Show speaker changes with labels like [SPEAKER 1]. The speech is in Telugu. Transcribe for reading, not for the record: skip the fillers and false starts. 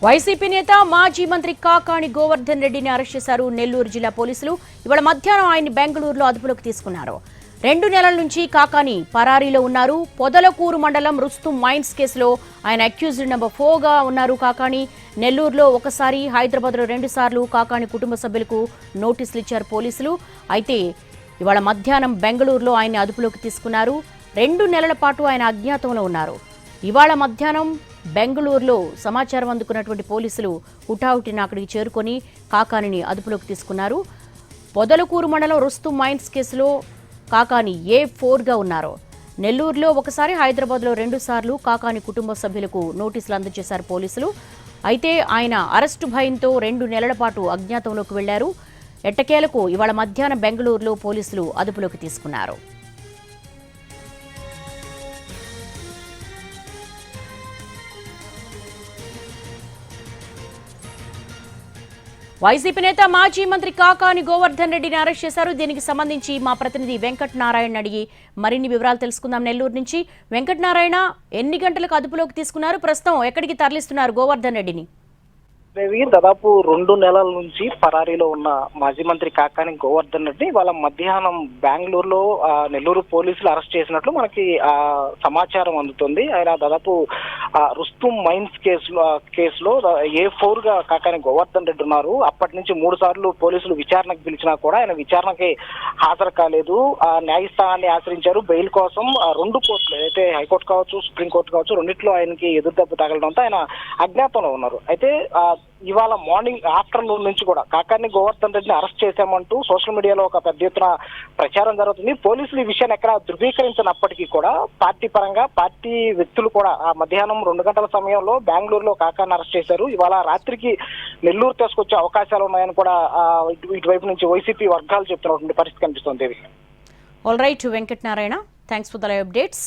[SPEAKER 1] వైసీపీ నేత మాజీ మంత్రి కాకాణి గోవర్ధన్ రెడ్డిని అరెస్ట్ చేశారు నెల్లూరు జిల్లా పోలీసులు. ఇవాళ మధ్యాహ్నం ఆయన్ని బెంగళూరులో అదుపులోకి తీసుకున్నారు. 2 నెలల నుంచి కాకాణి పరారీలో ఉన్నారు. పొదలకూరు మండలం రుస్తుం మైన్స్ కేసులో ఆయన అక్యూజ్డ్ నెంబర్ 4గా ఉన్నారు. కాకాణి నెల్లూరులో ఒకసారి, హైదరాబాద్లో 2 సార్లు కాకాణి కుటుంబ సభ్యులకు నోటీసులు ఇచ్చారు పోలీసులు. అయితే ఇవాళ మధ్యాహ్నం బెంగళూరులో ఆయన్ని అదుపులోకి తీసుకున్నారు. 2 నెలల పాటు ఆయన అజ్ఞాతంలో ఉన్నారు. ఇవాళ మధ్యాహ్నం బెంగళూరులో సమాచారం అందుకున్నటువంటి పోలీసులు హుటాహుటిన అక్కడికి చేరుకొని కాకాణిని అదుపులోకి తీసుకున్నారు. పొదలకూరు మండలం రుస్తుం మైన్స్ కేసులో కాకాణి A4గా ఉన్నారు. నెల్లూరులో ఒకసారి, హైదరాబాద్లో 2 సార్లు కాకాణి కుటుంబ సభ్యులకు నోటీసులు అందజేశారు పోలీసులు. అయితే ఆయన అరెస్టు భయంతో 2 నెలల పాటు అజ్ఞాతంలోకి వెళ్లారు. ఎట్టకేలకు ఇవాళ మధ్యాహ్నం బెంగళూరులో పోలీసులు అదుపులోకి తీసుకున్నారు. వైసీపీ నేత మాజీ మంత్రి కాకాణి గోవర్ధన్ రెడ్డిని అరెస్ట్ చేశారు. దీనికి సంబంధించి మా ప్రతినిధి వెంకట నారాయణ అడిగి మరిన్ని వివరాలు తెలుసుకుందాం. నెల్లూరు నుంచి వెంకట నారాయణ, ఎన్ని గంటలకు అదుపులోకి తీసుకున్నారు? ప్రస్తుతం ఎక్కడికి తరలిస్తున్నారు గోవర్ధన్ రెడ్డిని?
[SPEAKER 2] దాదాపు 2 నెలల నుంచి పరారీలో ఉన్న మాజీ మంత్రి కాకాణి గోవర్ధన్ రెడ్డి వాళ్ళ మధ్యాహ్నం బెంగళూరులో నెల్లూరు పోలీసులు అరెస్ట్ చేసినట్లు మనకి సమాచారం అందుతుంది. ఆయన దాదాపు రుస్తుం మైన్స్ కేసులో A4గా కాకాణి గోవర్ధన్ రెడ్డి ఉన్నారు. అప్పటి నుంచి 3 సార్లు పోలీసులు విచారణకు పిలిచినా కూడా ఆయన విచారణకి హాజరు కాలేదు. న్యాయస్థానాన్ని ఆశ్రయించారు బెయిల్ కోసం. 2 కోర్టులు, అయితే హైకోర్టు కావచ్చు, సుప్రీంకోర్టు కావచ్చు, రెండిట్లో ఆయనకి ఎదురుదెబ్బ తగలడంతో ఆయన అజ్ఞాతంలో ఉన్నారు. అయితే ఇవాళ మార్నింగ్ ఆఫ్టర్నూన్ నుంచి కూడా కాకాణి గోవర్ధన్ రెడ్డిని అరెస్ట్ చేశామంటూ సోషల్ మీడియాలో ఒక పెద్ద ఎత్తున ప్రచారం జరుగుతుంది. పోలీసులు ఈ విషయాన్ని ఎక్కడ ధృవీకరించినప్పటికీ కూడా పార్టీ పరంగా పార్టీ వ్యక్తులు కూడా మధ్యాహ్నం 2 గంటల సమయంలో బెంగళూరులో కాకాణిని అరెస్ట్ చేశారు. ఇవాళ రాత్రికి నెల్లూరు తీసుకొచ్చే అవకాశాలు ఉన్నాయని కూడా ఇటువైపు నుంచి వైసీపీ వర్గాలు చెప్తున్నటువంటి పరిస్థితి కనిపిస్తుంది.
[SPEAKER 1] All right Venkata Narayana, thanks for the live updates.